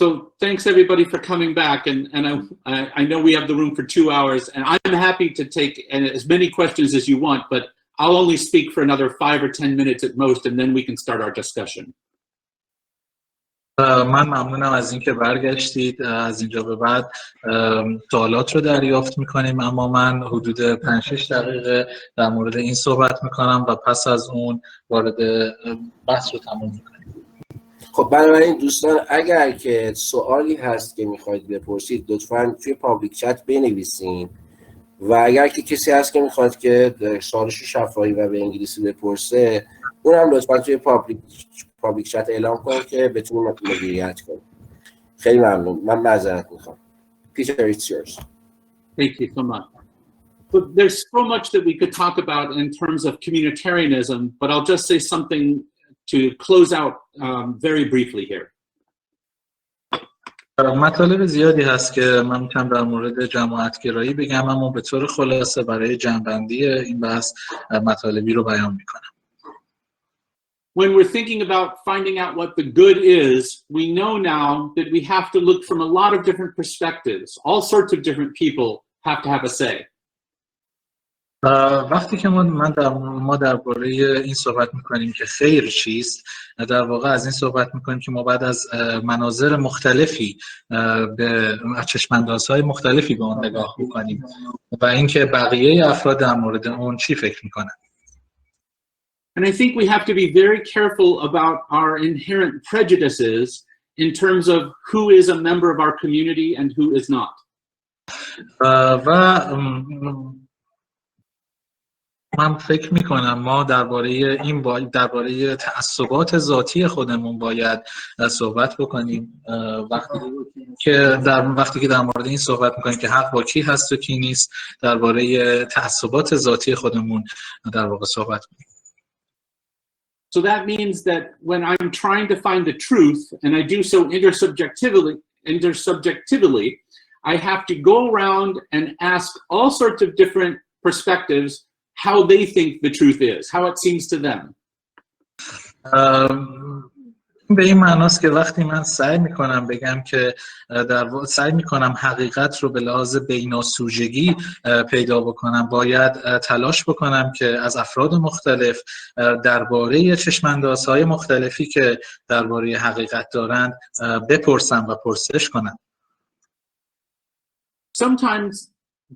So thanks everybody for coming back, and I know we have the room for 2 hours, and I'm happy to take as many questions as you want, but I'll only speak for another 5 or 10 minutes at most, and then we can start our discussion. من ممنونم از اینکه برگشتید. از اینجا به بعد سوالات رو دریافت میکنیم، اما من حدود 5-6 دقیقه در مورد این صحبت میکنم و پس از اون وارد بحث رو تموم میکنیم. خب بنابراین دوستان اگر که سوالی هست که میخواید بپرسید لطفاً توی پابلیک چت بنویسین و اگر که کسی هست که میخواد که سوالش رو شفاهی و به انگلیسی بپرسه اونم لطفاً توی پابلیک چت اعلام کنید که بتونیم مدیریت کنیم. خیلی ممنون. من معذرت میخوام. Peter, it's yours. Thank you so much. So there's so much that we could talk about in terms of communitarianism, but I'll just say something to close out very briefly here. مطالب زیادی هست که من میتونم در مورد جماعتگرایی بگم، اما به طور خلاصه برای جمع‌بندی این بحث مطالبی رو بیان میکنم. When we're thinking about finding out what the good is, we know now that we have to look from a lot of different perspectives. All sorts of different people have to have a say. وقتی که ما درباره این صحبت میکنیم که خیر چیست، در واقع از این صحبت میکنیم که ما بعد از مناظر مختلفی به چشماندازهای مختلفی به اون نگاه میکنیم و اینکه بقیه افراد در مورد اون چی فکر میکنن. And I think we have to be very careful about our inherent prejudices in terms of who is a member of our community and who is not. من فکر میکنم ما درباره تعصبات ذاتی خودمون باید صحبت بکنیم وقتی که در مورد این صحبت میکنیم که حق با کی هست و کی نیست، درباره تعصبات ذاتی خودمون در واقع صحبت میکنیم. So that means that when I'm trying to find the truth, and I do so intersubjectively, I have to go around and ask all sorts of different perspectives how they think the truth is, how it seems to them. به این معناست که وقتی من سعی میکنم حقیقت رو به لحاظ بیناسوژگی پیدا بکنم، باید تلاش بکنم که از افراد مختلف درباره چشماندازهای مختلفی که درباره حقیقت دارند بپرسم و پرسش کنم. Sometimes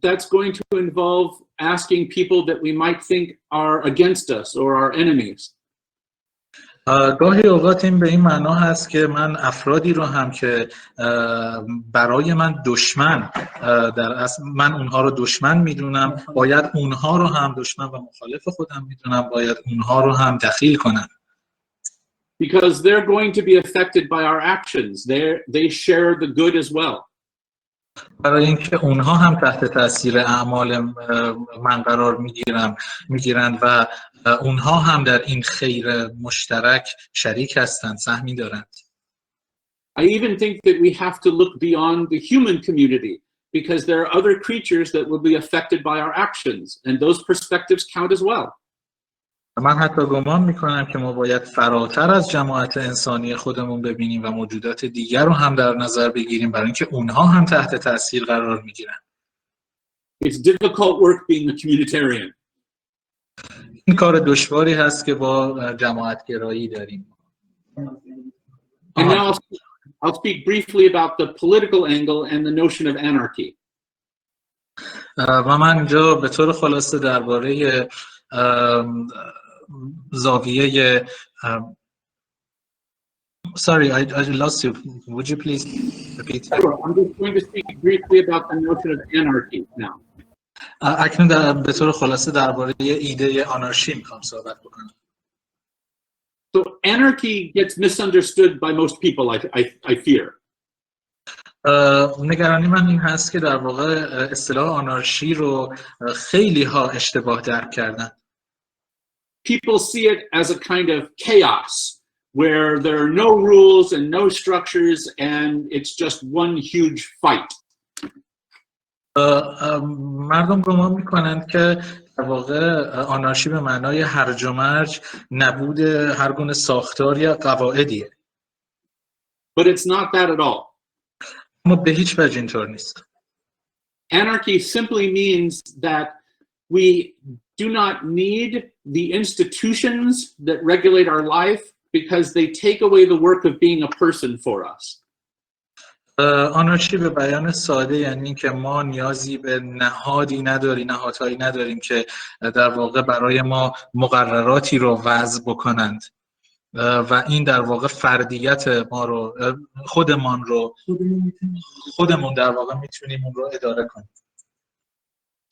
that's going to involve asking people that we might think are against us or our enemies. گاهی اوقات این به این معنا هست که من افرادی رو هم که برای من دشمن من اونها رو دشمن میدونم، باید اونها رو هم دشمن و مخالف خودم میدونم، باید اونها رو هم دخیل کنم. Because they're going to be affected by our actions. They share the good as well. برای اینکه اونها هم تحت تاثیر اعمال من قرار میگیرند و اونها هم در این خیر مشترک شریک هستند، سهمی دارند. I even think that we have to look beyond the human community because there are other creatures that will be affected by our actions, and those perspectives count as well. من حتی گمان میکنم که ما باید فراتر از جماعت انسانی خودمون ببینیم و موجودات دیگر رو هم در نظر بگیریم برای اینکه اونها هم تحت تاثیر قرار میگیرن. It's difficult work being a communitarian. این کار دشواری هست که با جماعت گرایی داریم. And now I'll speak briefly about the political angle and the notion of anarchy. و من اینجا به طور خلاصه درباره زاویه Sorry, I lost you. Would you please repeat? Sure. I'm just going to speak briefly about the notion of anarchy now. اکنون به طور خلاصه درباره ایده آنارشی میخوام صحبت بکنم. So anarchy gets misunderstood by most people, I fear. نگرانی من این هست که در واقع اصطلاح آنارشی رو خیلی ها اشتباه درک کردن. People see it as a kind of chaos where there are no rules and no structures and it's just one huge fight. مردم گمان میکنند که در واقع آنارشی به معنای هرج و مرج، نبود هر گونه ساختار یا قواعدیه. But it's not that at all. اما به هیچ وجه اینطور نیست. Anarchy simply means that we do not need the institutions that regulate our life because they take away the work of being a person for us. آنارشی به بیان ساده یعنی که ما نیازی به نهادهایی نداریم که در واقع برای ما مقرراتی رو وضع بکنند و این در واقع فردیت ما رو خودمون در واقع میتونیم اون رو اداره کنیم.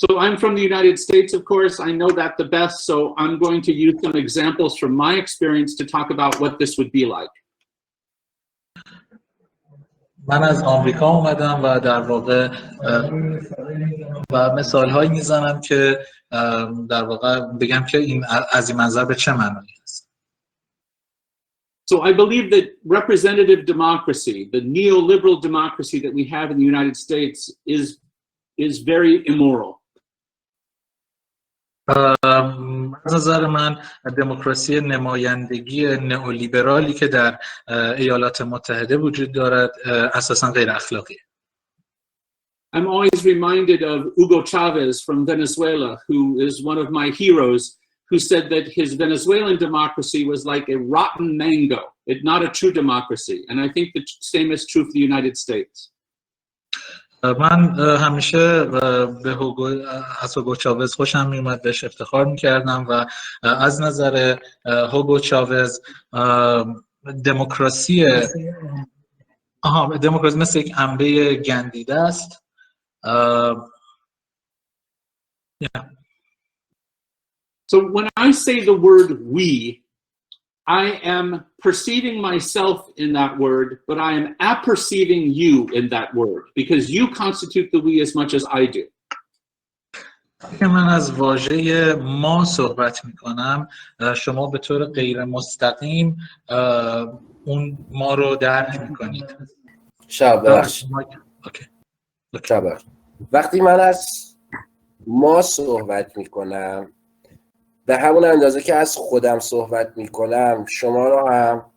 So I'm from the United States, of course. I know that the best, so I'm going to use some examples from my experience to talk about what this would be like. من از آمریکا اومدم و در واقع و مثال‌هایی میزنم که در واقع بگم که این از این منظر به چه معنایی است. So I believe that representative democracy, the neoliberal democracy that we have in the United States, is very immoral. از نظر من دموکراسی نمایندگی نئولیبرالی که در ایالات متحده وجود دارد اساساً غیر اخلاقیه. I'm always reminded of Hugo Chavez from Venezuela, who is one of my heroes, who said that his Venezuelan democracy was like a rotten mango, it's not a true democracy. And I think the same is true for the United States. من همیشه از هوگو چاوز خوشم میومد، بهش افتخار میکردم و از نظر هوگو چاوز دموکراسی مثل یک انبه گندیده است. So when I say the word we, I am perceiving myself in that word, but I am apperceiving you in that word, because you constitute the we as much as I do. که من از واژه ما صحبت میکنم، شما به طور غیر مستقیم اون ما رو درک میکنید. وقتی من از ما صحبت میکنم به همون اندازه که از خودم صحبت میکنم شما رو هم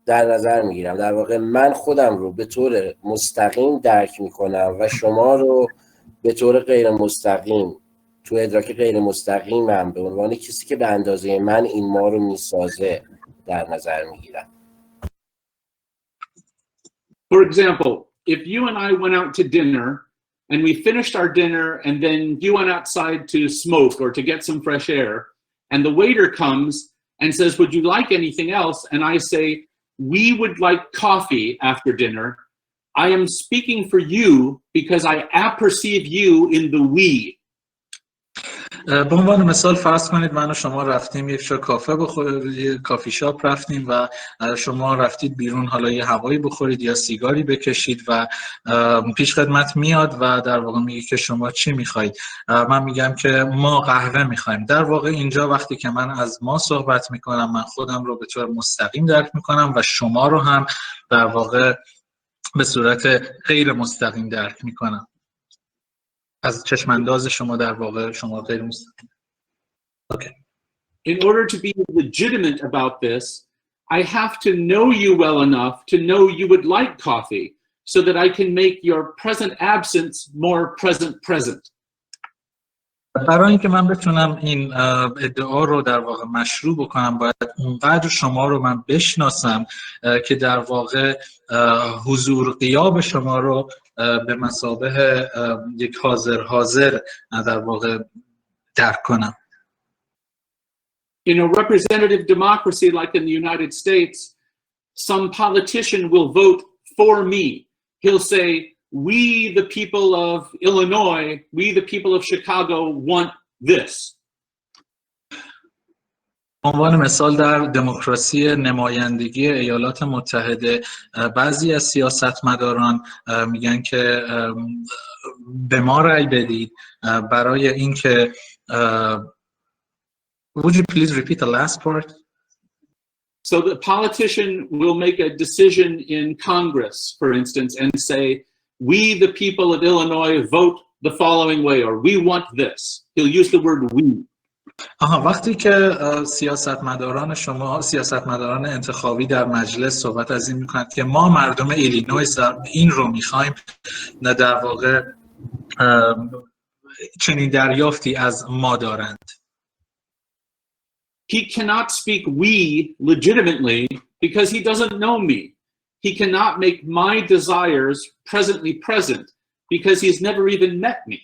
در نظر میگیرم. در واقع من خودم رو به طور مستقیم درک میکنم و شما رو به طور غیر مستقیم تو ادراک غیر مستقیمم به عنوان کسی که به اندازه من این ما رو میسازه در نظر میگیرم. For example, if you and I went out to dinner and we finished our dinner and then you went outside to smoke or to get some fresh air, and the waiter comes and says, would you like anything else? And I say, we would like coffee after dinner. I am speaking for you because I apperceive you in the we. به عنوان مثال فرض کنید من و شما رفتیم یک جا کافه بخوریم، یه کافی شاپ رفتیم و شما رفتید بیرون حالا یه هوایی بخورید یا سیگاری بکشید و پیش خدمت میاد و در واقع میگه که شما چی میخواید. من میگم که ما قهوه میخوایم. در واقع اینجا وقتی که من از ما صحبت میکنم من خودم رو به طور مستقیم درک میکنم و شما رو هم در واقع به صورت غیر مستقیم درک میکنم. از چشمانداز شما در واقع شما غیر مستقیم. Okay. In order to be legitimate about this, I have to know you well enough to know you would like coffee so that I can make your present absence more present. برای اینکه من بتونم این ادعا رو در واقع مشروع بکنم باید اونقدر شما رو من بشناسم که در واقع حضور غیاب شما رو به مثابه یک حاضر در واقع درک کنم. In a representative democracy like in the United States, some politician will vote for me. He'll say, we, the people of Illinois, we, the people of Chicago, want this. عنوان مثال در دموکراسی نمایندگی ایالات متحده بعضی از سیاستمداران میگن که به ما رأی بدید برای اینکه Would you please repeat the last part? So the politician will make a decision in Congress, for instance, and say, we, the people of Illinois, vote the following way, or we want this. He'll use the word we. وقتی که سیاستمداران انتخابی در مجلس صحبت از این میکنند که ما مردم ایلینویس این رو میخوایم، در واقع چنین دریافتی از ما دارند. He cannot speak we legitimately because he doesn't know me. He cannot make my desires presently present because he's never even met me.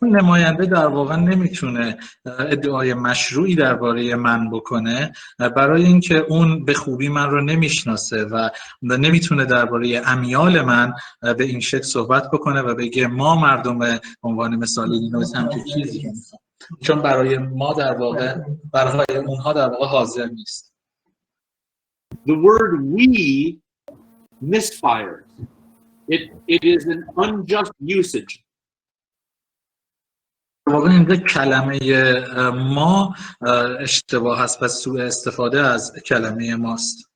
نماینده در واقع نمیتونه ادعای مشروعی درباره من بکنه برای اینکه اون به خوبی من رو نمیشناسه و نمیتونه درباره امیال من به این شکل صحبت بکنه و بگه ما مردم عنوان مثال ایلینویس همچین چیزی میخوام، چون برای ما در واقع برای اونها در واقع حاضر نیست. The word we misfires. It is an unjust usage. واقعا اینجا کلمه ما اشتباه هست، پس سوء استفاده از کلمه ماست.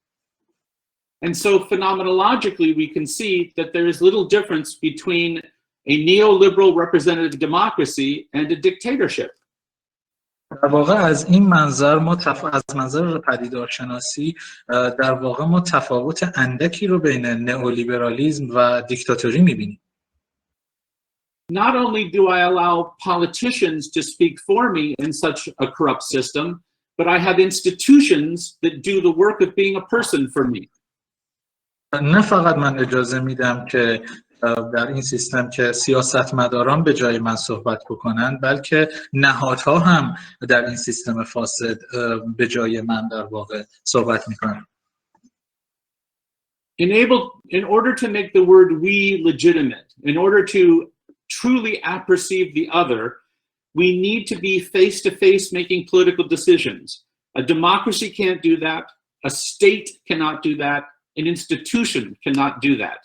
And so phenomenologically we can see that there is little difference between a neoliberal representative democracy and a dictatorship. در واقع از این منظر ما از منظر پدیدارشناسی در واقع ما تفاوت اندکی رو بین نئولیبرالیسم و دیکتاتوری می‌بینیم. Not only do I allow politicians to speak for me in such a corrupt system, but I have institutions that do the work of being a person for me. نه فقط من اجازه میدم که در این سیستم که سیاستمداران به جای من صحبت بکنن، بلکه نهادها هم در این سیستم فاسد به جای من در واقع صحبت میکنن. In order to make the word we legitimate, in order to truly apperceive the other, we need to be face-to-face making political decisions. A democracy can't do that. A state cannot do that. An institution cannot do that.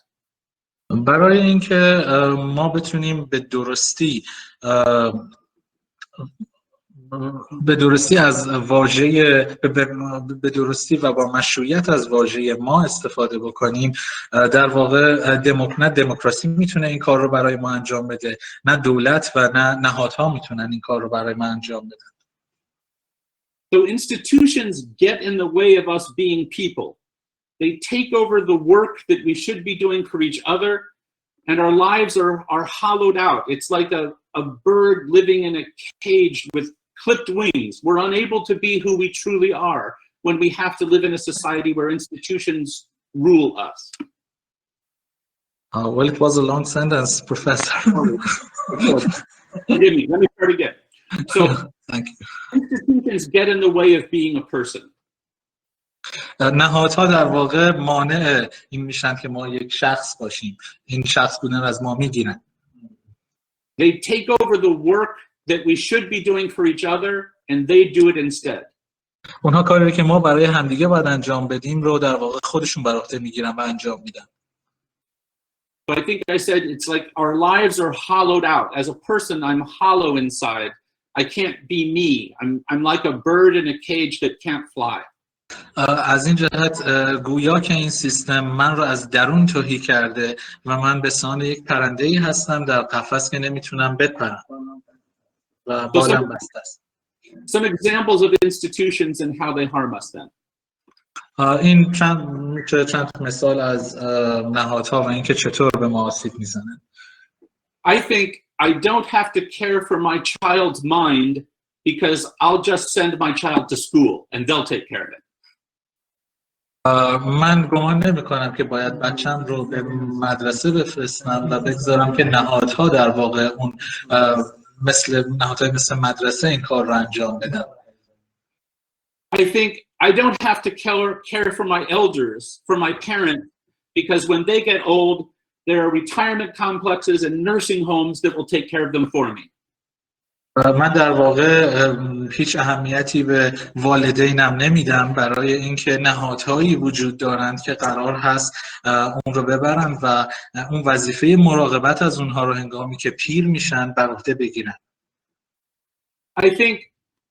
برای اینکه ما بتونیم به درستی از واژه به درستی و با مشروعیت از واژه ما استفاده بکنیم، در واقع نه دموکراسی میتونه این کار رو برای ما انجام بده، نه دولت و نه نهادها میتونن این کار رو برای ما انجام بدن. So institutions get in the way of us being people. They take over the work that we should be doing for each other, and our lives are hollowed out. It's like a bird living in a cage with clipped wings. We're unable to be who we truly are when we have to live in a society where institutions rule us. Well, it was a long sentence, Professor. Forgive me, let me start again. So, thank you. Institutions get in the way of being a person. نهادها در واقع مانع این میشن که ما یک شخص باشیم. این شخص بودن از ما میگیرن. They take over the work that we should be doing for each other and they do it instead. اونها کاری که ما برای همدیگه باید انجام بدیم رو در واقع خودشون بر عهده میگیرن و انجام میدن. So I think I said it's like our lives are hollowed out. As a person, I'm hollow inside. I can't be me. I'm like a bird in a cage that can't fly. از این جهت گویا که این سیستم من رو از درون تهی کرده و من به سان یک پرنده‌ای هستم در قفس که نمیتونم بپرم و بالم بسته است. Some examples of institutions and how they harm us then. این چند مثال از نهادها و اینکه چطور به ما آسیب میزنن. I think I don't have to care for my child's mind because I'll just send my child to school and they'll take care of it. من گمان نمی کنم که باید بچم رو به مدرسه بفرستم و بگذارم که نهادها در واقع اون نهادهای مثل مدرسه این کار رو انجام بدن. I think I don't have to care for my elders, for my parents, because when they get old, there are retirement complexes and nursing homes that will take care of them for me. من در واقع هیچ اهمیتی به والدینم نمیدم برای اینکه نهادهایی وجود دارند که قرار هست اون رو ببرن و اون وظیفه مراقبت از اونها رو هنگامی که پیر میشن بر عهده بگیرن. I think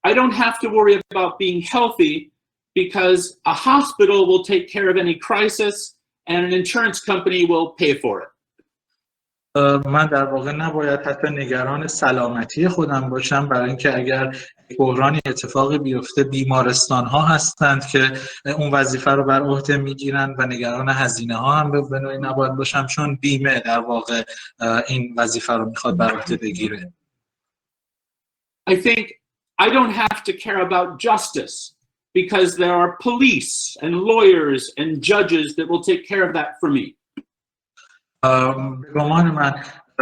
I don't have to worry about being healthy because a hospital will take care of any crisis and an insurance company will pay for it. من در واقع نباید حتی نگران سلامتی خودم باشم، برای اینکه اگر بحرانی اتفاقی بیفته بیمارستان ها هستند که اون وظیفه رو بر عهده میگیرن و نگران هزینه ها هم به نوعی نباید باشم، چون بیمه در واقع این وظیفه رو میخواد بر عهده بگیره. I think I don't have to care about justice because there are police and lawyers and judges that will take care of that for me. به گمان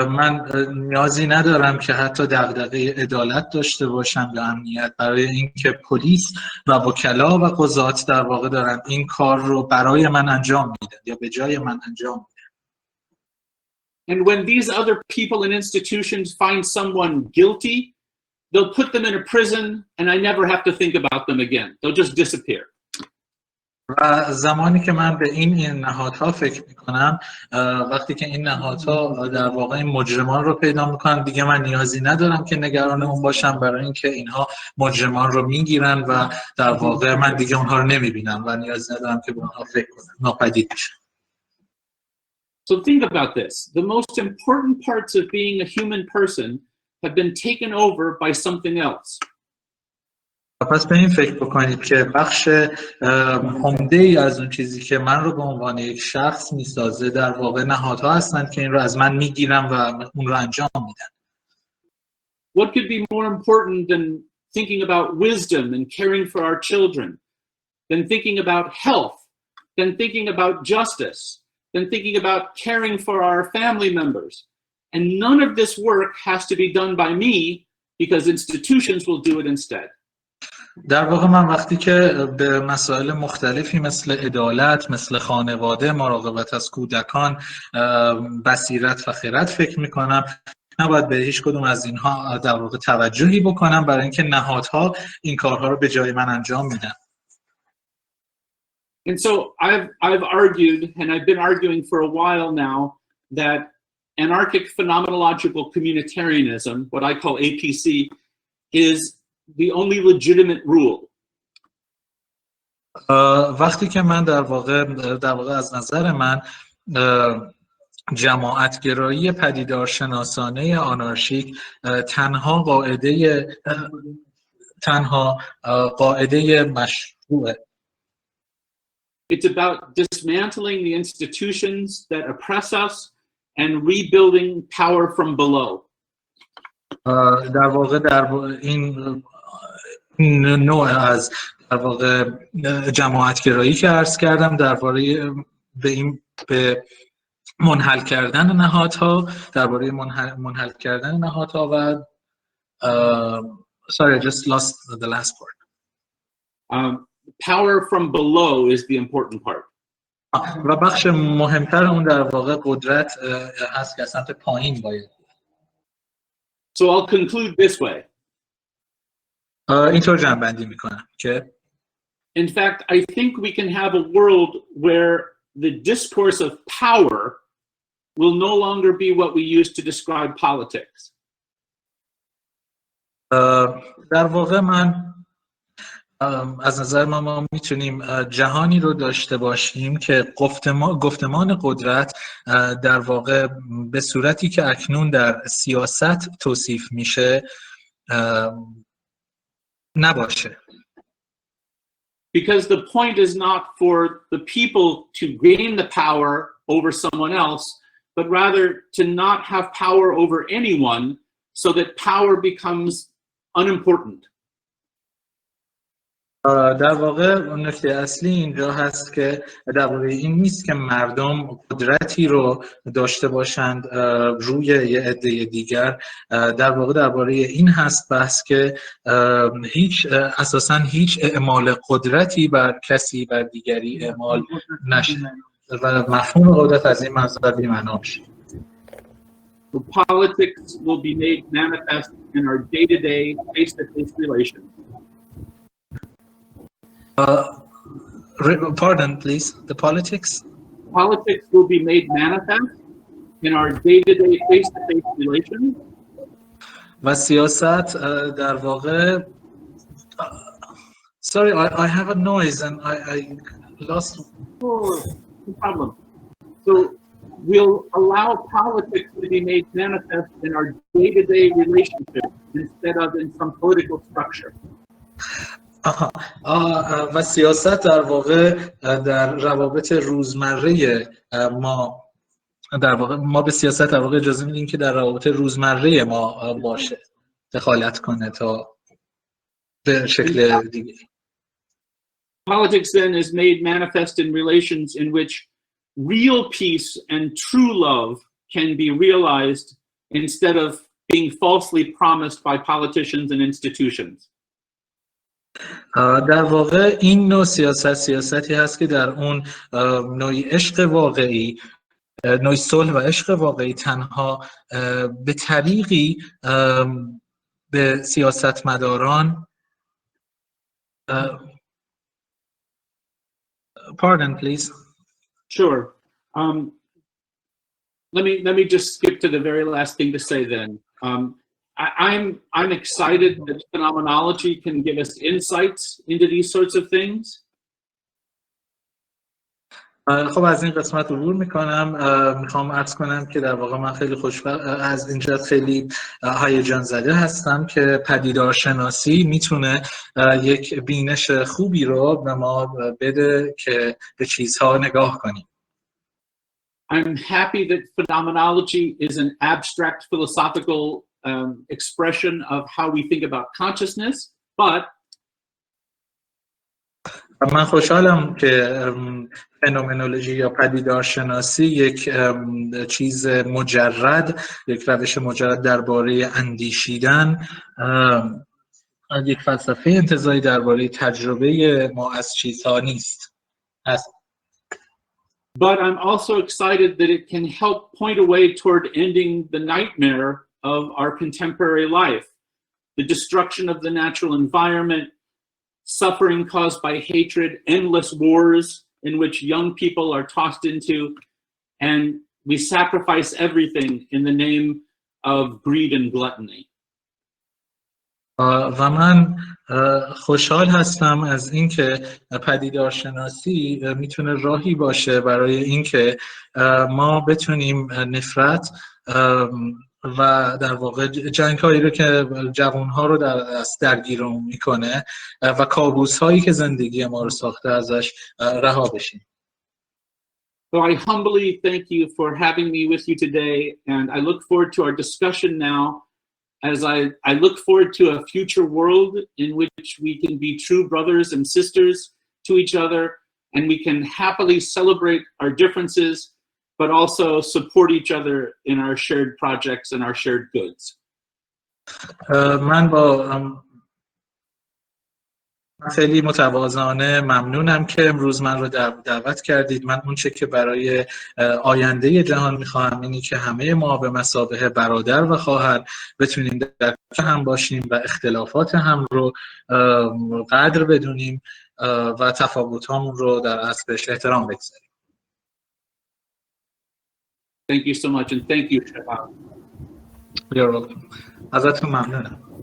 من نیازی ندارم که حتی دغدغه عدالت داشته باشم یا امنیت، برای اینکه پلیس و وکلا و قضات در واقع دارن این کار رو برای من انجام میدن یا به جای من انجام میدن. And when these other people and institutions find someone guilty, they'll put them in a prison and I never have to think about them again. They'll just disappear. و زمانی که من به این نهادها فکر میکنم، وقتی که این نهادها در واقع این مجرمان رو پیدا میکنن، دیگه من نیازی ندارم که نگران اون باشم، برای اینکه اینها مجرمان رو میگیرن و در واقع من دیگه اونها رو نمیبینم و نیازی ندارم که به اونها فکر کنم، ناپدید میشن. So think about this. The most important parts of being a human person have been taken over by something else. پس به این فکر بکنید که بخش عمده ای از اون چیزی که من رو به عنوان یک شخص میسازه در واقع نهادها هستند که این رو از من میگیرن و اون رو انجام میدن. What could be more important than thinking about wisdom and caring for our children, than thinking about health, than thinking about justice, than thinking about caring for our family members? And none of this work has to be done by me because institutions will do it instead. در واقع من وقتی که به مسائل مختلفی مثل عدالت، مثل خانواده، مراقبت از کودکان، بصیرت و خرد فکر میکنم، نباید به هیچ کدوم از اینها در واقع توجهی بکنم، برای اینکه نهادها این کارها رو به جای من انجام میدن. And so I've argued, and I've been arguing for a while now, that anarchic phenomenological communitarianism, what I call APC, is the only legitimate rule. وقتی که من در واقع از نظر من جماعتگرایی پدیدارشناسانه آنارشیک تنها قاعده مشروعه. It's about dismantling the institutions that oppress us and rebuilding power from below. در واقع این نوع از در واقع جماعتگرایی که عرض کردم درباره به منحل کردن نهادها، درباره منحل کردن نهادها و sorry I just lost the last part. Power from below is the important part. و بخش مهمتر اون در واقع قدرت هست که از سمت پایین باید. So I'll conclude this way. اینطور جمع‌بندی میکنم که in fact I think we can have a world where the discourse of power will no longer be what we use to describe politics. در واقع من از نظر ما میتونیم جهانی رو داشته باشیم که گفتمان قدرت در واقع به صورتی که اکنون در سیاست توصیف میشه نباشه. Because the point is not for the people to gain the power over someone else, but rather to not have power over anyone so that power becomes unimportant. در واقع نکته اصلی اینجا هست که درباره این نیست که مردم قدرتی رو داشته باشند روی یه عده دیگر، در واقع درباره این هست بحث که اساساً هیچ اعمال قدرتی بر کسی بر دیگری اعمال نشه و مفهوم قدرت از این منظر بی‌معنا میشه. Politics will be made manifest in our day-to-day, face-to-face relations. Pardon, please. The politics? Politics will be made manifest in our day-to-day, face-to-face relations. و سیاست در واقع Sorry, I have a noise and I lost. Oh, no problem. So will allow politics to be made manifest in our day-to-day relationships instead of in some political structure. و سیاست در واقع در روابط روزمره ما به سیاست در واقع اجازه میدیم که در روابط روزمره ما باشه، دخالت کنه تا به شکل دیگه. Politics then is made manifest in relations in which real peace and true love can be realized instead of being falsely promised by politicians and institutions. در واقع این نوع سیاستی هست که در اون نوعی عشق واقعی، نوعی صلح و عشق واقعی تنها به طریقی به سیاستمداران Pardon, please. Sure. Let me just skip to the very last thing to say then. I'm excited that phenomenology can give us insights into these sorts of things. خب از این قسمت عبور میخوام عرض کنم که در واقع من خیلی از اینجا خیلی هیجان زده هستم که پدیدارشناسی میتونه یک بینش خوبی رو به ما بده که به چیزها نگاه کنیم. I'm happy that phenomenology is an abstract philosophical expression of how we think about consciousness, but من خوشحالم که فنومنولوژی یا پدیدارشناسی یک چیز مجرد، یک روش مجرد درباره اندیشیدن، یک فلسفه انتزاعی درباره تجربه ما از چیزها نیست. But I'm also excited that it can help point a way toward ending the nightmare of our contemporary life, the destruction of the natural environment, suffering caused by hatred, endless wars in which young people are tossed into, and we sacrifice everything in the name of greed and gluttony. و من خوشحال هستم از اینکه پدیدارشناسی میتونه راهی باشه برای اینکه ما بتونیم نفرت و در واقع جنگ‌هایی رو که جوان‌ها رو درگیر میکنه و کابوس‌هایی که زندگی ما رو ساخته ازش رها بشیم. So I humbly thank you for having me with you today, and I look forward to our discussion now, as I look forward to a future world in which we can be true brothers and sisters to each other, and we can happily celebrate our differences, but also support each other in our shared projects and our shared goods. من با خیلی متواضعانه ممنونم که امروز من رو دعوت کردید. من اون چه که برای آینده جهان میخواهم اینی که همه ما به مثابه برادر و خواهر بتونیم در هم باشیم و اختلافات هم رو قدر بدونیم و تفاوت‌هامون رو در اصلش احترام بگذاریم. Thank you so much, and thank you, Shahab. You're welcome. ازتون ممنونم.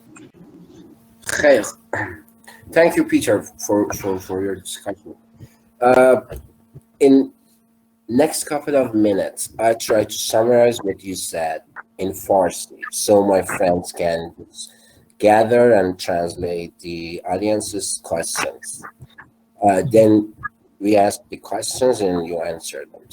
خیر. Thank you, Peter, for your discussion. In next couple of minutes, I try to summarize what you said in Farsi, so my friends can gather and translate the audience's questions. Then we ask the questions and you answer them.